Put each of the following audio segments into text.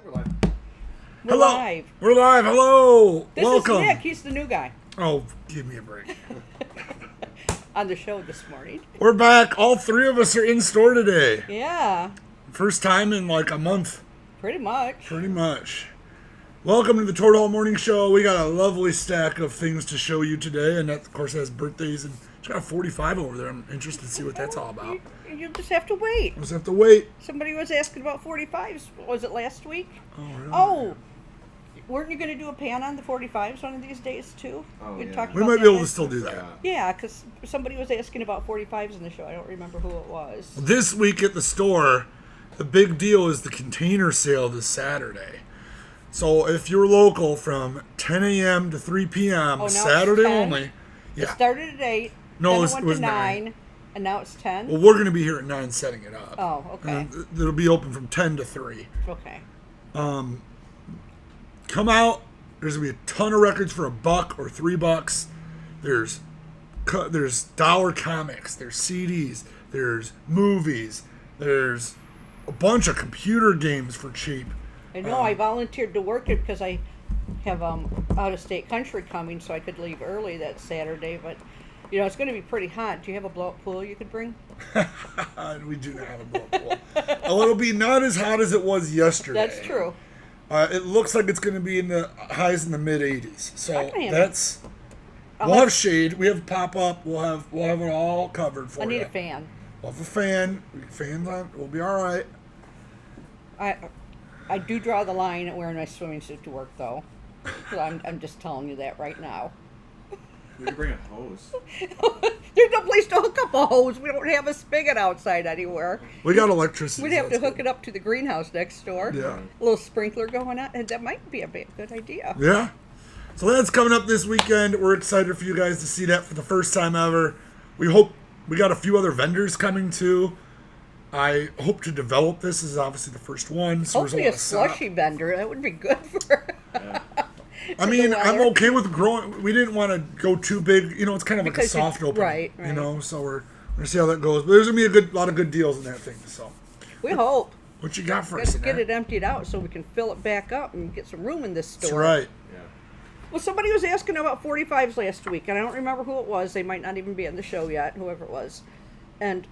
We're live. We're Hello. live. We're live. Hello. This Welcome. is Nick. He's the new guy Oh, give me a break. on the show this morning. We're back. All three of us are in store today. Yeah, First time in like a month, pretty much. pretty much. Welcome to the Tort Hall Morning Show. We got a lovely stack of things to show you today, and that, of course, has birthdays. And it's got a 45 over there. I'm interested to see what that's all about. You just have to wait. We'll just have to wait. Somebody was asking about 45s. Was it last week? Oh, really? Oh, weren't you going to do a pan on the 45s one of these days too? Oh, We yeah. talked We about might that be able to last- still do that. Yeah. Yeah, because somebody was asking about 45s in the show. I don't remember who it was. This week at the store, the big deal is the container sale this Saturday. So if you're local from 10 a.m. to 3 p.m. Oh, now it's Saturday 10? only. It Yeah. started at 8. No, then it was- it went it was to 9, and now it's 10. Well, we're going to be here at 9 setting it up. Oh, okay. And it'll be open from 10 to 3. Okay. Come out. There's going to be a ton of records for $1 or $3. There's dollar comics. There's CDs. There's movies. There's a bunch of computer games for cheap. I know I volunteered to work it because I have out-of-state country coming, so I could leave early that Saturday. But you know it's going to be pretty hot. Do you have a blow-up pool you could bring? We do not have a blow pool. Oh, it'll be not as hot as it was yesterday. That's true. It looks like it's going to be in the highs in the mid 80s. So I can handle that's. I'll We'll have- have shade. We have pop up. We'll have it all covered for I you. need a fan. We'll have a fan. Fans on. We'll be all right. I do draw the line at wearing my swimming suit to work, though. So I'm just telling you that right now. We could bring a hose. There's no place to hook up a hose. We don't have a spigot outside anywhere. We got electricity. We'd have so to it's hook good. it up to the greenhouse next door. Yeah. A little sprinkler going on, and that might be a good idea. Yeah. So that's coming up this weekend. We're excited for you guys to see that for the first time ever. We hope we got a few other vendors coming too. I hope to develop this. This is obviously the first one. So Hopefully there's a a lot of setup. slushy vendor. That would be good for. I mean, the I'm weather. okay with growing. We didn't want to go too big. You know, it's kind of like Because a soft opening. right. You know, so we're gonna see how that goes. But there's gonna be a lot of good deals in that thing. So, We hope. what you got for us? Let's get Annette? it emptied out so we can fill it back up and get some room in this store. That's right. Yeah. Well, somebody was asking about 45s last week, and I don't remember who it was. They might not even be on the show yet, whoever it was. And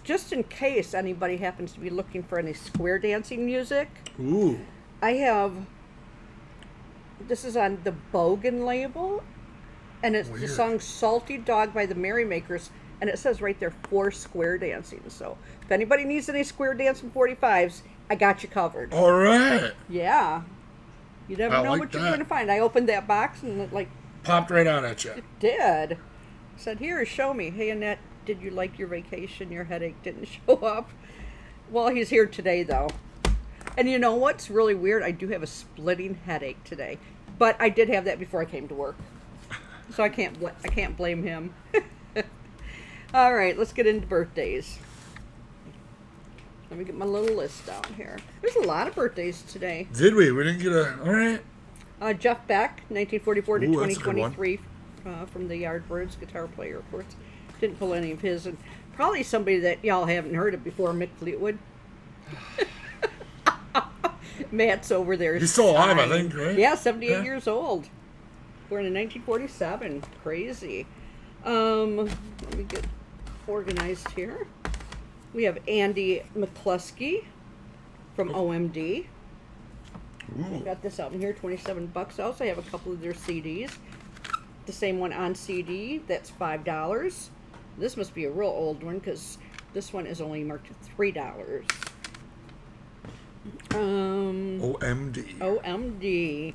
just in case anybody happens to be looking for any square dancing music, Ooh. I have. This is on the Bogan label, and it's the Weird. song Salty Dog by the Merrymakers, and it says right there for square dancing. So if anybody needs any square dancing 45s, I got you covered. All right. Yeah. You never I know like what you're that. going to find. I opened that box and it Popped right on at you. did. Said, here, show me. Hey, Annette, did you like your vacation? Your headache didn't show up. Well, he's here today, though. And you know what's really weird? I do have a splitting headache today. But I did have that before I came to work. So I can't blame him. All right, let's get into birthdays. Let me get my little list down here. There's a lot of birthdays today. Did we? We didn't get a. All right. Jeff Beck, 1944 to Ooh, that's a good one. 2023, from the Yardbirds, guitar player, of course. Didn't pull any of his. And probably somebody that y'all haven't heard of before, Mick Fleetwood. Matt's over there. He's still alive, I sighing. think, right? Yeah, 78 Yeah. years old. Born in 1947. Crazy. Let me get organized here. We have Andy McCluskey from OMD. Ooh. Got this album here, $27. I also have a couple of their CDs. The same one on CD, that's $5. This must be a real old one because this one is only marked at $3. OMD. OMD.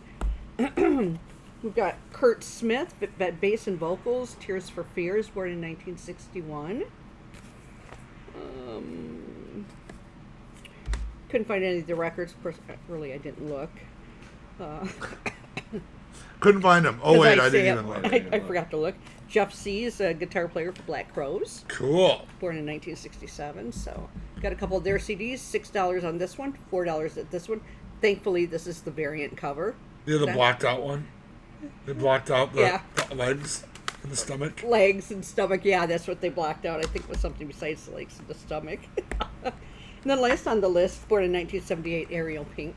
We've got Kurt Smith, bass and vocals, Tears for Fears, born in 1961. Couldn't find any of the records. Of course, really, I didn't look. Couldn't find him. Oh, 'Cause wait, I say didn't it- even look. I forgot to look. Jeff Sees, a guitar player for Black Crowes, Cool. born in 1967. So, got a couple of their CDs. $6 on this one, $4 at this one. Thankfully, this is the variant cover. Yeah, the That- blocked out one. They blocked out the, Yeah. the legs and the stomach. Legs and stomach, yeah, that's what they blocked out. I think it was something besides the legs and the stomach. And then last on the list, born in 1978, Ariel Pink,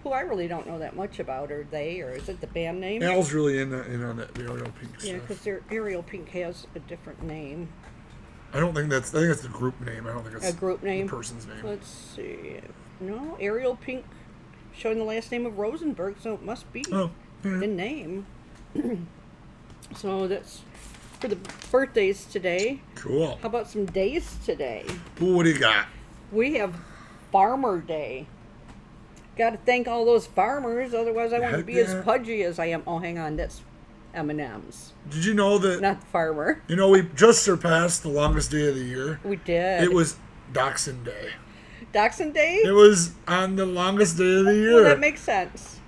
who I really don't know that much about. Or is it the band name? Al's really in on that Ariel Pink Yeah, stuff. because Ariel Pink has a different name. I think that's the group name. I don't think it's A group name? the person's name. Let's see. No, Ariel Pink, showing the last name of Rosenberg, so it must be Oh, the yeah. name. So that's for the birthdays today. Cool. How about some days today? Ooh, what do you got? We have Farmer Day. Got to thank all those farmers, otherwise I wouldn't Heck be yeah. as pudgy as I am. Oh, hang on, that's M&M's, Did you know that? not the farmer. You know, we just surpassed the longest day of the year. We did. It was Dachshund Day. Dachshund Day? It was on the longest day of the year. Well, that makes sense.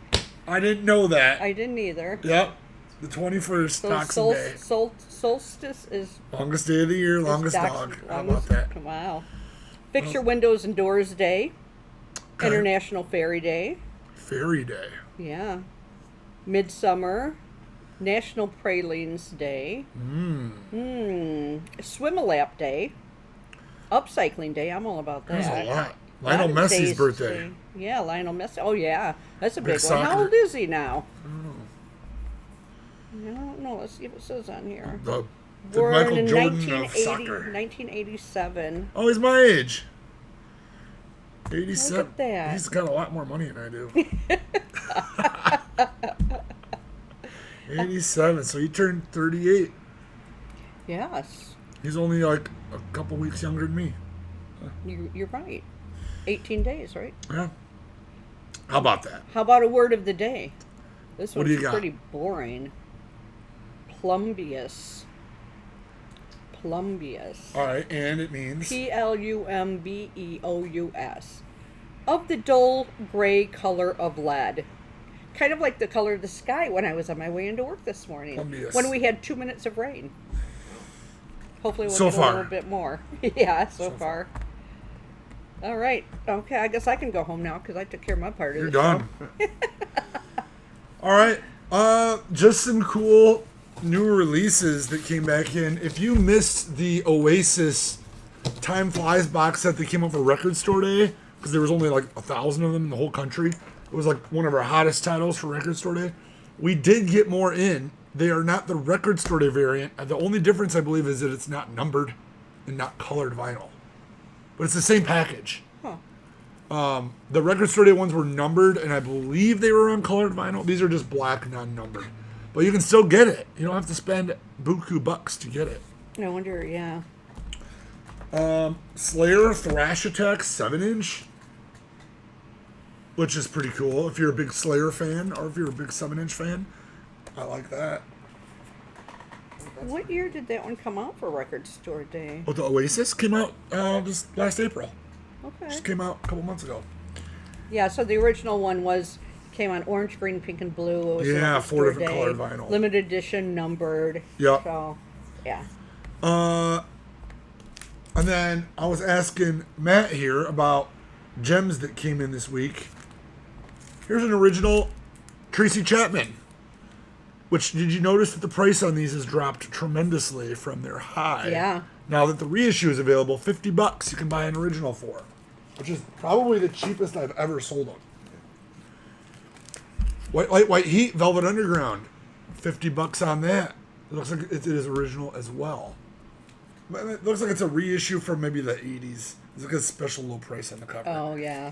I didn't know that. I didn't either. Yep. The 21st, So Dachshund Day. solstice is Longest day of the year, longest Dachshund- dog. How about that? Wow. Fix your windows and doors day. Okay. International Fairy Day. Fairy Day. Yeah. Midsummer. National Pralines Day. Swim-a-lap Day. Upcycling Day. I'm all about that. There's a lot. A lot Lionel of Messi's days birthday. today. Yeah, Lionel Messi. Oh, yeah. That's a Big big one. How soccer. old is he now? I don't know. I don't know. Let's see what it says on here. The Born Michael in Jordan 1980, of soccer. 1987. Oh, he's my age. 87. Look at that. He's got a lot more money than I do. 87. So he turned 38. Yes, He's only like a couple weeks younger than me. you're right. 18 days, right? Yeah. How about that? How about a word of the day? This What one's do you got? pretty boring. Plumbeous. Plumbeous. All right, and it means Plumbeous. Of the dull gray color of lead. Kind of like the color of the sky when I was on my way into work this morning. Plumbeous. When we had 2 minutes of rain. Hopefully we'll So get far. a little bit more. Yeah, so So far. All right. Okay, I guess I can go home now because I took care of my part of you're the show. done. All right. Just some cool new releases that came back in. If you missed the Oasis Time Flies box set that came out for Record Store Day, because there was only like 1,000 of them in the whole country, it was like one of our hottest titles for Record Store Day. We did get more in. They are not the Record Store Day variant. The only difference, I believe, is that it's not numbered and not colored vinyl. But it's the same package. Huh. The Record Store Day ones were numbered, and I believe they were on colored vinyl. These are just black, non-numbered. But you can still get it. You don't have to spend buku bucks to get it. No wonder, yeah. Slayer Thrash Attack 7-inch, which is pretty cool if you're a big Slayer fan or if you're a big 7-inch fan. I like that. What year did that one come out for Record Store Day? Oh, the Oasis came out just last April. Okay. Just came out a couple months ago. Yeah, so the original one came on orange, green, pink, and blue. It was Yeah, Record 4 Store different Day, colored vinyl. Limited edition, numbered. Yep. So, yeah. And then I was asking Matt here about gems that came in this week. Here's an original Tracy Chapman. Which, did you notice that the price on these has dropped tremendously from their high? Yeah. Now that the reissue is available, $50 you can buy an original for. Which is probably the cheapest I've ever sold them. White Light, White Heat, Velvet Underground. $50 on that. It looks like it is original as well. But it looks like it's a reissue from maybe the 80s. It's like a special low price on the cover. Oh, yeah.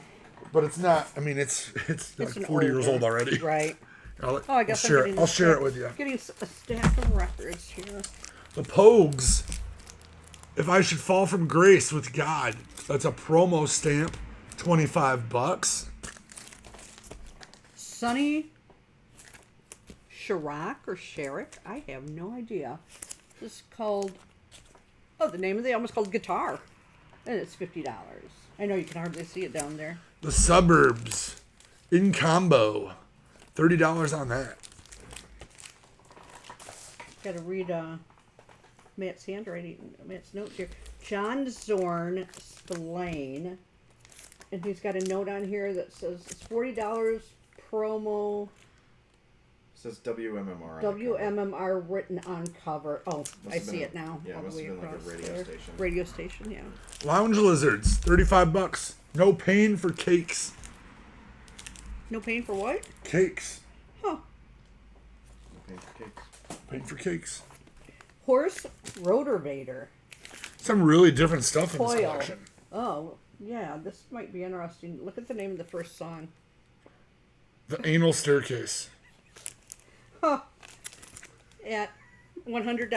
But it's not, I mean, it's like an 40 years old older- already. Right. I'll I guess share I'm it. getting I'll a share stack- it with you. Getting a stack of records here. The Pogues. If I should fall from grace with God, that's a promo stamp, $25. Sonny Chirac or Sherrick? I have no idea. This is called, the name of the album is called Guitar. And it's $50. I know you can hardly see it down there. The Suburbs, in combo, $30 on that. Got to read Matt's handwriting, Matt's notes here. John Zorn Spillane. And he's got a note on here that says it's $40 promo says WMMR. on the cover. WMMR written on cover. Oh, Must I have see been it now. yeah, it all must the way have been like a across radio there. station. Radio station, yeah. Lounge Lizards, $35. No pain for cakes. No pain for what? Cakes. Huh. Okay, cakes. Pain for cakes. Horse Rotorvator. Some really different stuff in this Coil. collection. Oh, yeah, this might be interesting. Look at the name of the first song. The Anal Staircase. Huh. At $100.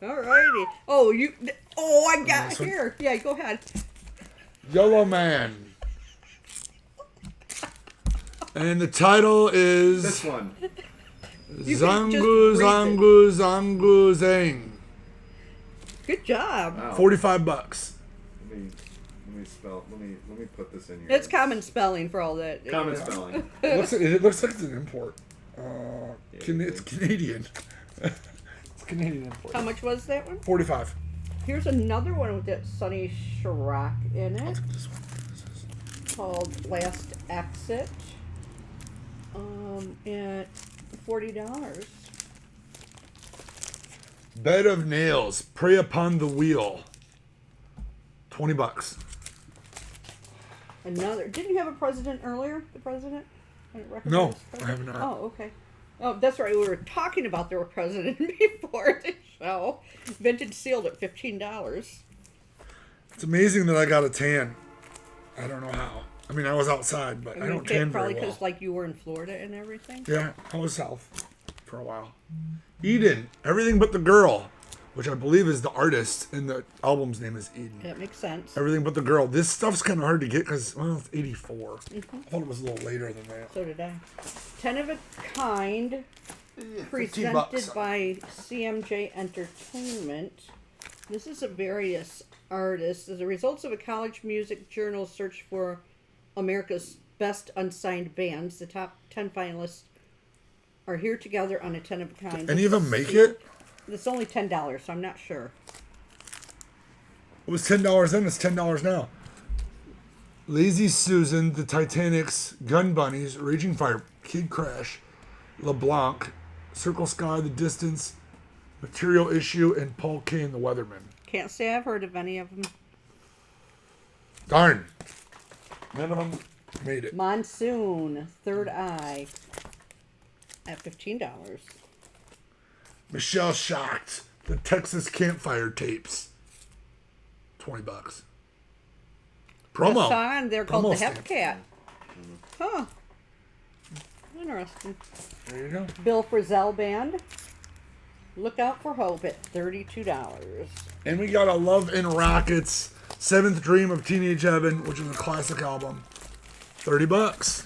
Alrighty. Oh, you. Oh, I got this one? here. Yeah, go ahead. Yellow Man. And the title is This one. You can just Zangu read Zangu Zangu Zang. Good job. Wow. $45. Let me spell. Let me put this in here. It's common spelling for all that. Common spelling. It looks like it's an import. Yeah, It's Canadian. It's Canadian import. How much was that one? 45. Here's another one with that Sunny Chirac in it, Let's get this one. called Last Exit. At $40. Bed of Nails. Prey Upon the Wheel. $20. Another. Didn't you have a president earlier? The president? I don't recognize No, the I have not. Oh, okay. Oh, that's right. We were talking about their president before the show. Vintage sealed at $15. It's amazing that I got a tan. I don't know how. I mean, I was outside, but I don't tan Probably very well. because like you were in Florida and everything. Yeah, I was south for a while. Eden, Everything But the Girl, which I believe is the artist, and the album's name is Eden. That makes sense. Everything But the Girl. This stuff's kind of hard to get because, well, it's 84. Mm-hmm. I thought it was a little later than that. So did I. 10 of a Kind, presented $15. by CMJ Entertainment. This is a various artists. As the results of a college music journal search for America's best unsigned bands, the top 10 finalists are here together on a 10 of a Kind. Any of them make it? It's only $10, so I'm not sure. It was $10 then, it's $10 now. Lazy Susan, The Titanics, Gun Bunnies, Raging Fire, Kid Crash, LeBlanc, Circle Sky, The Distance, Material Issue, and Paul Kane, The Weatherman. Can't say I've heard of any of them. Darn. None of them made it. Monsoon, Third Eye, at $15. Michelle Shocked, The Texas Campfire Tapes, $20. A Promo. song there called Promo The stamp. Hepcat. Huh. Interesting. There you go. Bill Frisell Band. Look Out for Hope at $32. And we got a Love and Rockets, Seventh Dream of Teenage Heaven, which is a classic album. $30.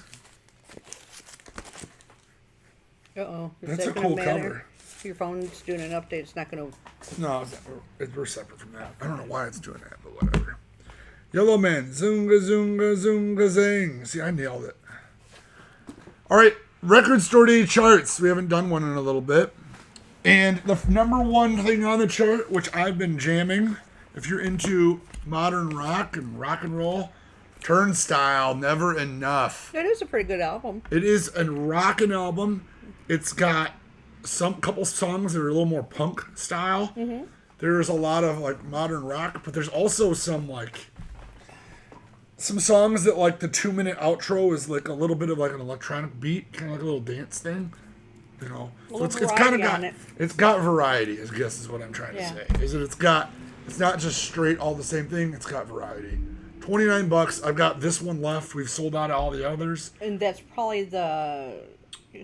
Uh-oh. Is That's that a gonna cool matter? cover. Your phone's doing an update. It's not going to... No, we're separate from that. I don't know why it's doing that, but whatever. Yellow Man, Zunga Zunga Zunga Zing. See, I nailed it. All right, Record Store Day charts. We haven't done one in a little bit. And the number one thing on the chart, which I've been jamming, if you're into modern rock and roll, Turnstile, Never Enough. That is a pretty good album. It is a rockin' album. It's got some couple songs that are a little more punk style. Mm-hmm. There's a lot of like modern rock, but there's also some songs that like the 2-minute outro is like a little bit of like an electronic beat, kind of like a little dance thing. You know, so it's kind of got it's got variety. I guess is what I'm trying to say. Is that it's not just straight all the same thing. It's got variety. $29. I've got this one left. We've sold out all the others. And that's probably the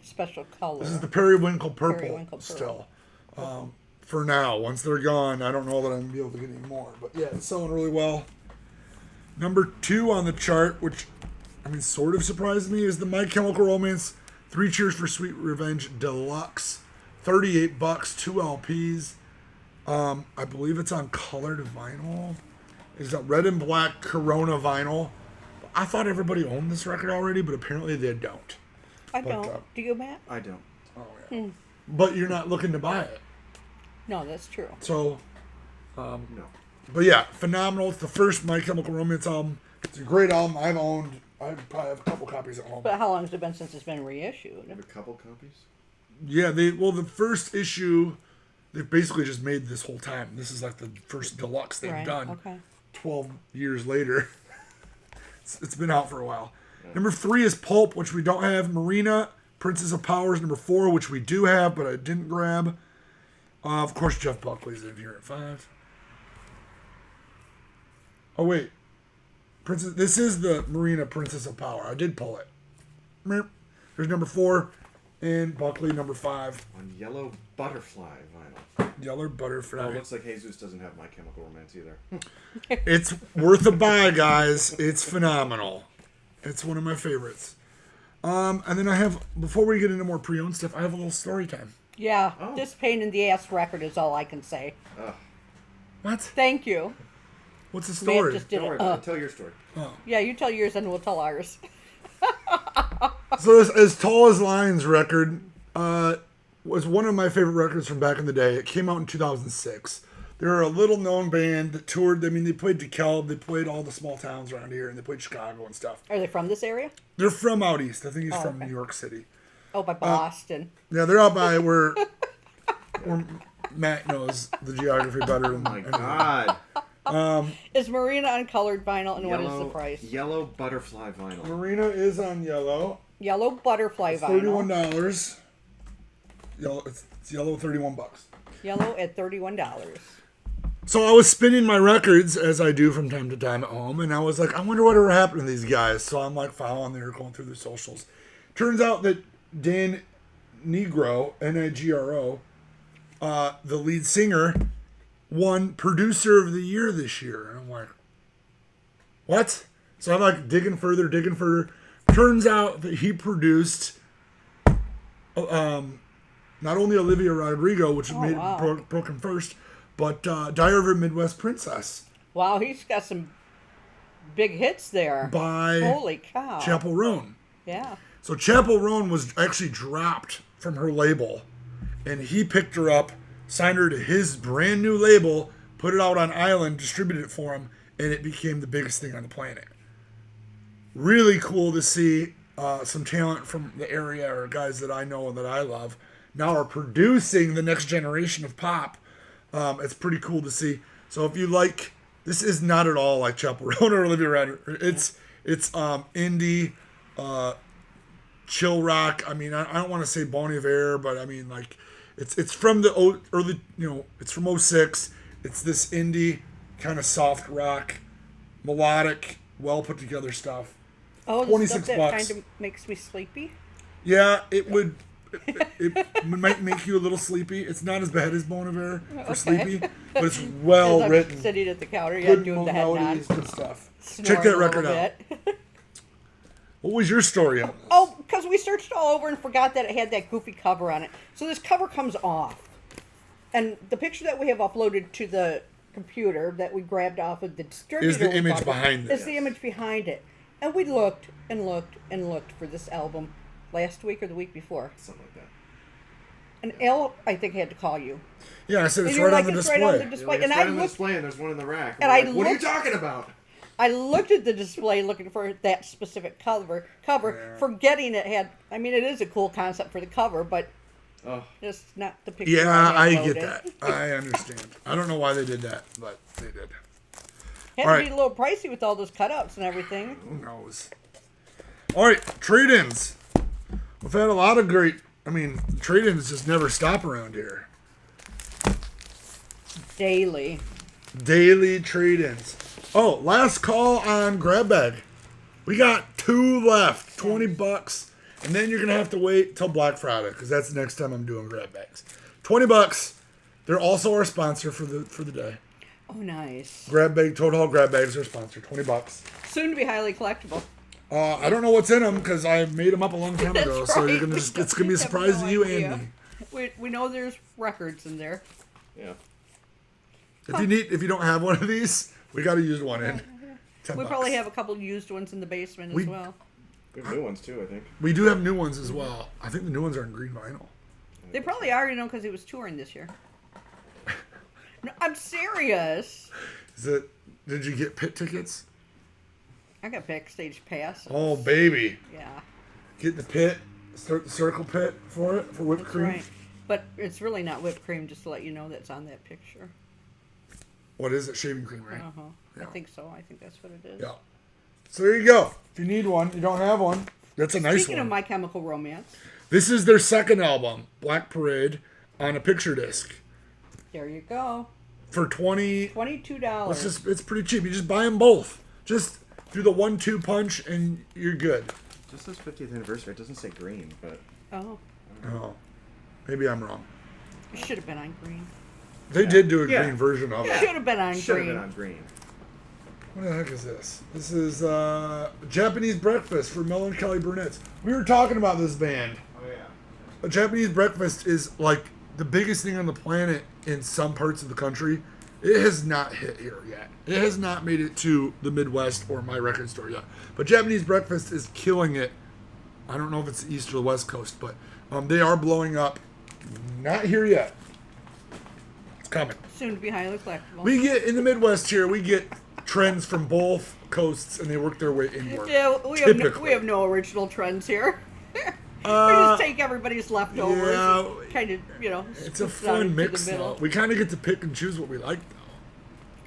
special color. This is the Periwinkle Purple, Periwinkle Purple. still. For now, once they're gone, I don't know that I'm going to be able to get any more. But yeah, it's selling really well. Number 2 on the chart, which, I mean, sort of surprised me, is the My Chemical Romance 3 Cheers for Sweet Revenge Deluxe. $38, 2 LPs. I believe it's on colored vinyl. It's a red and black Corona vinyl. I thought everybody owned this record already, but apparently they don't. I don't. Do you, Matt? I don't. Oh, yeah. But you're not looking to buy it. No, that's true. So, No. but yeah, phenomenal. It's the first My Chemical Romance album. It's a great album. I probably have a couple copies at home. But how long has it been since it's been reissued? A couple copies. Yeah, the first issue, they've basically just made this whole time. This is like the first deluxe they've Right. done. Okay. 12 years later. It's been out for a while. Number 3 is Pulp, which we don't have. Marina, Princess of Powers, number 4, which we do have, but I didn't grab. Of course, Jeff Buckley's in here at 5. Oh, wait. This is the Marina Princess of Power. I did pull it. Meep. There's number 4, and Buckley, number 5. On yellow butterfly vinyl. Yellow Oh, Butterfly. it looks like Jesus doesn't have My Chemical Romance either. It's worth a buy, guys. It's phenomenal. It's one of my favorites. And then I have, before we get into more pre-owned stuff, I have a little story time. Yeah, Oh. this pain in the ass record is all I can say. What? Thank you. What's the Matt story? just did Don't worry it. about it. Tell your story. Yeah, you tell yours and we'll tell ours. So this As Tall as Lions record was one of my favorite records from back in the day. It came out in 2006. They're a little known band that toured. I mean, they played DeKalb, they played all the small towns around here, and they played Chicago and stuff. Are they from this area? They're from out east. I think he's from okay. New York City. Oh, by Boston. Yeah, they're out by where Matt knows the geography better than Oh my anyone. God. Is Marina on colored vinyl, and what is the price? Yellow butterfly vinyl. Marina is on yellow. Yellow butterfly It's vinyl. $31. Yellow. It's yellow. $31. Yellow at $31. So I was spinning my records as I do from time to time at home, and I was like, I wonder whatever happened to these guys. So I'm like following, they're going through their socials. Turns out that Dan Nigro, Nigro, the lead singer, won Producer of the Year this year. And I'm like, what? So I'm like digging further. Turns out that he produced not only Olivia Rodrigo, which made wow. broke him first, but Diary of a Midwest Princess Wow, he's got some big hits there. by Holy cow. Chapel Roan. Yeah. So Chapel Roan was actually dropped from her label, and he picked her up, signed her to his brand new label, put it out on Island, distributed it for him, and it became the biggest thing on the planet. Really cool to see some talent from the area, or guys that I know and that I love, now are producing the next generation of pop. It's pretty cool to see. So if you like, this is not at all like Chapel Roan or Olivia Rodrigo. It's indie, chill rock. I mean, I don't want to say Bon Iver, but I mean, like, it's from the early, it's from 06. It's this indie kind of soft rock, melodic, well put together stuff. Oh, the stuff that $26. kind of makes me sleepy. Yeah, it would. It might make you a little sleepy. It's not as bad as Bon Iver for sleepy, but it's well 'Cause I'm written. sitting at the counter, yeah, Good doing the head nod. melodies, good stuff. snoring Check that a record little out. bit. What was your story on this? Oh, because we searched all over and forgot that it had that goofy cover on it. So this cover comes off. And the picture that we have uploaded to the computer that we grabbed off of the distributor Is the image behind it. Is the image behind it. And we looked and looked and looked for this album last week or the week before. Something like that. And L, I think, had to call you. Yeah, I said it's And you were right on like, the "It's display. right on the You're display." like, And it's I right on the looked, display, and there's one in the rack. And We're I like, what are you looked- talking about? I looked at the display looking for that specific cover, forgetting it had, I mean, it is a cool concept for the cover, but Oh, just not the picture. Yeah, I downloaded. get that. I understand. I don't know why they did that, but they did. Had All to right. be a little pricey with all those cutouts and everything. Who knows? All right, trade-ins. We've had a lot of great. I mean, trade-ins just never stop around here. Daily. Daily trade-ins. Oh, last call on grab bag. We got 2 left. $20, and then you're gonna have to wait till Black Friday because that's the next time I'm doing grab bags. $20. They're also our sponsor for the day. Oh, nice. Grab bag, Total Hall grab bags are our sponsor. $20. Soon to be highly collectible. I don't know what's in them because I made them up a long time That's ago. So right. you're gonna just, it's gonna be a We have surprise no to you idea. and me. We know there's records in there. yeah. If you don't have one of these, we got to use one in. $10. We probably have a couple used ones in the basement We- as well. We have new ones, too, I think. We do have new ones as well. I think the new ones are in green vinyl. They probably are, because he was touring this year. No, I'm serious. Did you get pit tickets? I got backstage pass. Oh baby, Yeah. get the pit. start the circle pit for it for whipped That's cream. right. But it's really not whipped cream, just to let you know that's on that picture. What is it? Shaving cream, right? Uh-huh. Yeah. I think so. I think that's what it is. Yeah. So there you go. If you need one, you don't have one. That's a nice Speaking one. of My Chemical Romance, This is their second album, Black Parade, on a picture disc there you go. for $22. it's pretty cheap. You just buy them both. Just do the 1-2 punch and you're good. Just says 50th anniversary. It doesn't say green, but Oh, Oh, maybe I'm wrong. it should have been on green. They did do a Yeah. green version of it. Should have been on should have green. been on green. What the heck is this? This is Japanese Breakfast for Melancholy Brunettes. We were talking about this band. Oh yeah. A Japanese Breakfast is like the biggest thing on the planet in some parts of the country. It has not hit here yet. It has not made it to the Midwest or my record store yet. But Japanese Breakfast is killing it. I don't know if it's the East or the West Coast, but they are blowing up. Not here yet. It's coming. Soon to be highly collectible. We get in the Midwest here. We get trends from both coasts, and they work their way inward. Yeah, we Typically. have no original trends here. We just take everybody's leftovers yeah, and kind of, It's a scoop it out fun into mix, the though. middle. We kind of get to pick and choose what we like,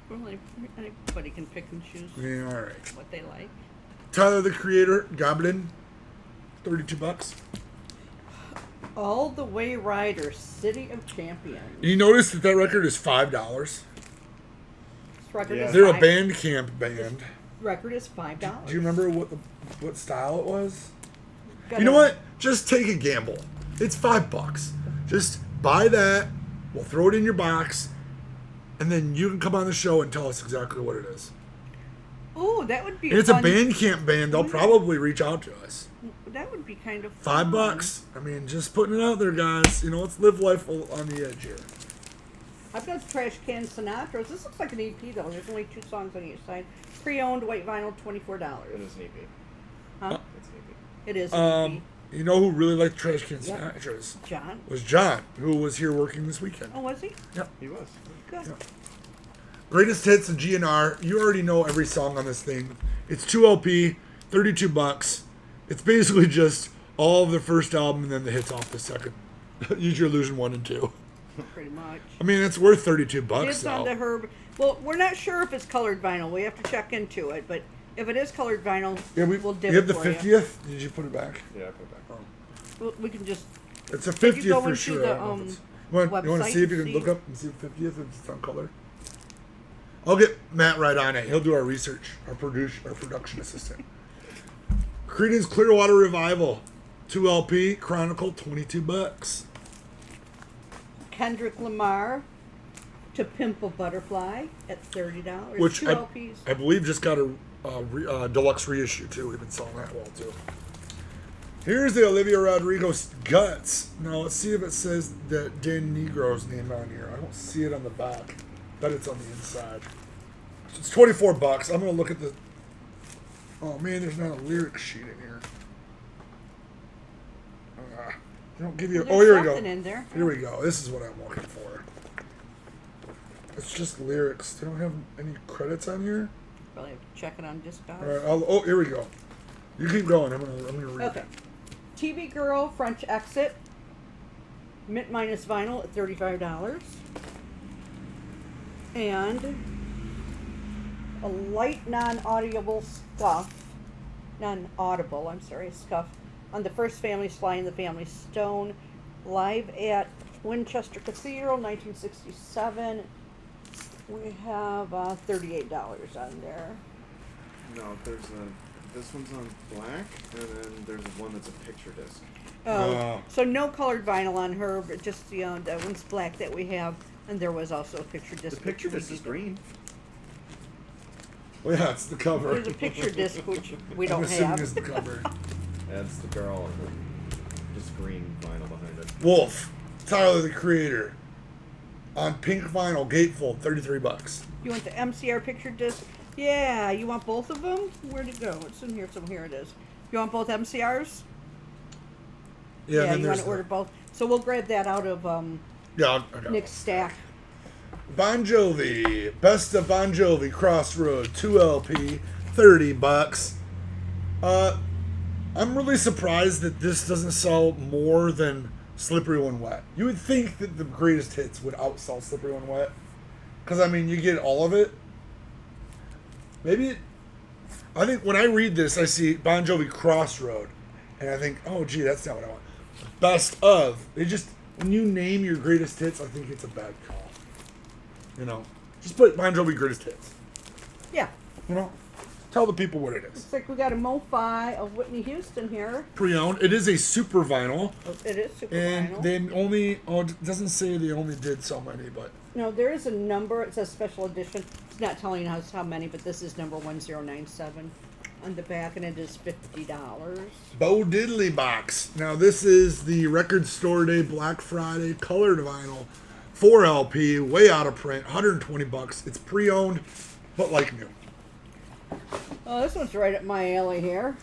though. Well, anybody can pick and choose Yeah, all right. what they like. Tyler, the Creator, Goblin, $32. All the Way Rider, City of Champions. You notice that record is $5. This record Yeah. is They're a five- Bandcamp band. Record is $5. Do you remember what style it was? Got You know a- what? Just take a gamble. It's $5. Just buy that. We'll throw it in your box, and then you can come on the show and tell us exactly what it is. Ooh, that would be. And it's a fun- Bandcamp band. They'll probably reach out to us. That would be kind of fun. $5. I mean, just putting it out there, guys. Let's live life on the edge here. I've got Trash Can Sinatras. This looks like an EP though. There's only 2 songs on each side. Pre-owned white vinyl, $24. It is an EP. Huh? It's an EP. It is an EP. You know who really liked Trash Can Yep. Sinatras? John. Was John, who was here working this weekend. Oh, was he? Yep. He was. Good. Yep. Greatest Hits of GNR. You already know every song on this thing. It's 2 LP, $32. It's basically just all of the first album and then the hits off the second. Use Your Illusion 1 and 2. Pretty much. I mean, it's worth $32 It's on though. the Herb. Well, we're not sure if it's colored vinyl. We have to check into it. But if it is colored vinyl, Yeah, we'll you dip have it the for 50th? Did you put it back? Yeah, I put it back. We can just. It's a If you 50th go for into sure. the, I don't know if it's- you want to website see if you and can see- look up and see if 50th if it's on color? I'll get Matt right on it. He'll do our research, our production assistant. Creedence Clearwater Revival, 2 LP, Chronicle, $22. Kendrick Lamar, To Pimp a Butterfly at $30. Which 2 LPs. I believe just got a deluxe reissue too. We've been selling that well too. Here's the Olivia Rodrigo's Guts. Now let's see if it says that Dan Negro's name on here. I don't see it on the back. Bet it's on the inside. It's $24. I'm gonna look at the. Oh man, there's not a lyric sheet in here. They don't give you. Well, Oh, there's here we go. something in there. Here we go. This is what I'm looking for. It's just lyrics. They don't have any credits on here. Probably have to check it on Discogs. All right. Oh, here we go. You keep going. I'm gonna read. Okay. TV Girl French Exit. Mint minus vinyl at $35. And a light non-audible scuff. Non-audible, I'm sorry, scuff. On the First Family Sly and the Family Stone. Live at Winchester Cathedral, 1967. We have $38 on there. No, this one's on black, and then there's one that's a picture disc. Oh. So no colored vinyl on her, but just that one's black that we have, and there was also a picture disc. The picture which we disc is did- green. Well, yeah, it's the cover. There's a picture disc which we don't I'm assuming have. it's the cover. That's the barrel and just green vinyl behind it. Wolf, Tyler the Creator, on pink vinyl, gatefold, $33. You want the MCR picture disc? Yeah. You want both of them? Where'd it go? It's in here. Here it is. You want both MCRs? Yeah, and then you there's want to order both. So we'll grab that out of yeah. I got Nick's it. stack. Bon Jovi, Best of Bon Jovi, Crossroad, 2 LP, $30. I'm really surprised that this doesn't sell more than Slippery When Wet. You would think that the greatest hits would outsell Slippery When Wet. Because, I mean, you get all of it. I think when I read this, I see Bon Jovi Crossroad. And I think, oh, gee, that's not what I want. Best of. When you name your greatest hits, I think it's a bad call. You know? Just put Bon Jovi Greatest Hits. Yeah. You know? Tell the people what it is. Looks like we got a MoFi of Whitney Houston here. Pre-owned. It is a super vinyl. Oh, it is super And vinyl. they only, it doesn't say they only did so many, but No, there is a number. It says special edition. It's not telling us how many, but this is number 1097 on the back, and it is $50. Bo Diddley box. Now this is the Record Store Day Black Friday colored vinyl, 4 LP, way out of print, $120. It's pre-owned, but like new. Oh, this one's right up my alley here.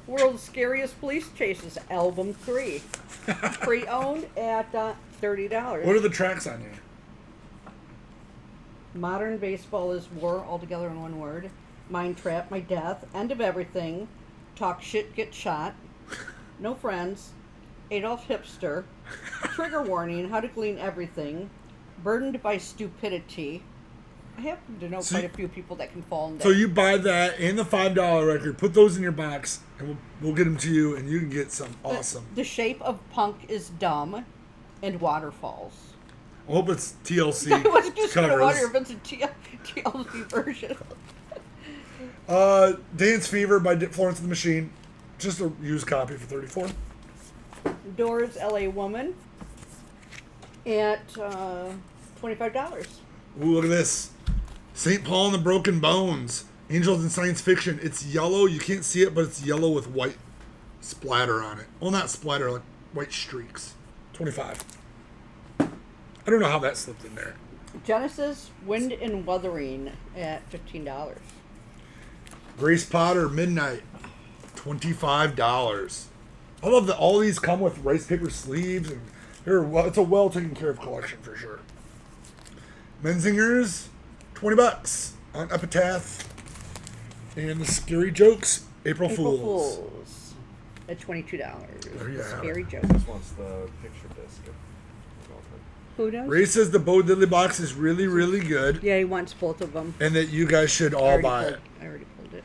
World's Scariest Police Chases, Album 3. Pre-owned at $30. What are the tracks on here? Modern Baseball is War, all together in one word. Mind Trap, My Death, End of Everything, Talk Shit, Get Shot, No Friends, Adolf Hipster, Trigger Warning, How to Glean Everything, Burdened by Stupidity. I happen to know So quite you- a few people that can fall in that. So you buy that and the $5 record, put those in your box, and we'll get them to you, and you can get some awesome. The Shape of Punk is Dumb, and Waterfalls. I hope it's TLC I wasn't just going to wonder covers. if it's a TLC version. Dance Fever by Florence and the Machine, just a used copy for $34. Doors, LA Woman, at $25. Ooh, look at this. St. Paul and the Broken Bones. Angels in Science Fiction. It's yellow. You can't see it, but it's yellow with white splatter on it. Well, not splatter, like white streaks. $25. I don't know how that slipped in there. Genesis, Wind and Wuthering at $15. Grace Potter, Midnight. $25. I love that all these come with rice paper sleeves, and it's a well taken care of collection for sure. Menzingers, $20 on Epitaph. And the Scary Jokes, April Fools. At $22. There you have it. Scary Jokes. This one's the picture disc. Who knows? Ray says the Bo Diddley box is really, really good, Yeah, he wants both of them. and that you guys should all buy it. I already pulled it.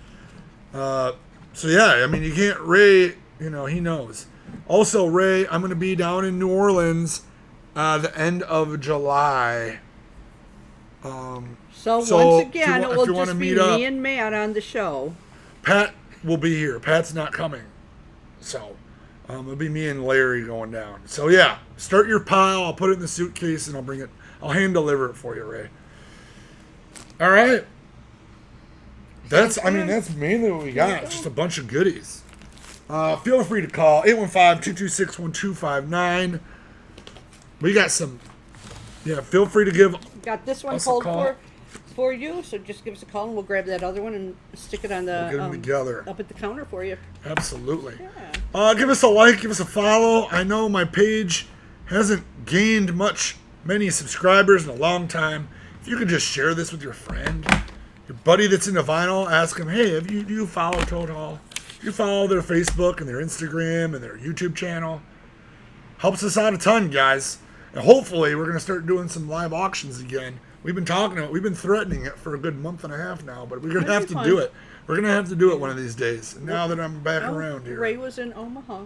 So yeah, I mean, you can't. Ray, he knows. Also, Ray, I'm going to be down in New Orleans the end of July. So So, once if you again, wa- it if will you wanna just be meet up- me and Matt on the show. Pat will be here. Pat's not coming. So it'll be me and Larry going down. So yeah, start your pile. I'll put it in the suitcase and I'll hand deliver it for you, Ray. All right. That's mainly what we got. Just a bunch of goodies. Feel free to call 815-226-1259. We got some. Yeah, feel free to give. Got this one Us a pulled call. for you, so just give us a call and we'll grab that other one and stick it on the We'll get 'em together. up at the counter for you. Absolutely. Yeah. Give us a like, give us a follow. I know my page hasn't gained many subscribers in a long time. If you could just share this with your friend, your buddy that's into vinyl, ask him, hey, do you follow Toad Hall? Do you follow their Facebook and their Instagram and their YouTube channel? Helps us out a ton, guys. And hopefully we're going to start doing some live auctions again. We've been threatening it for a good month and a half now, but we're going to have That'd to be do fun. it. We're going to have to do it one of these days. Now that I'm back Well, around here. Ray was in Omaha.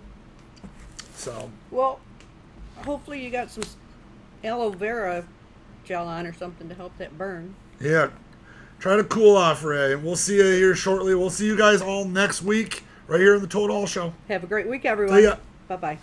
So, Well, hopefully you got some aloe vera gel on or something to help that burn. yeah. Try to cool off, Ray. And we'll see you here shortly. We'll see you guys all next week right here on the Toad Hall Show. Have a great week, everyone. See ya. Bye-bye.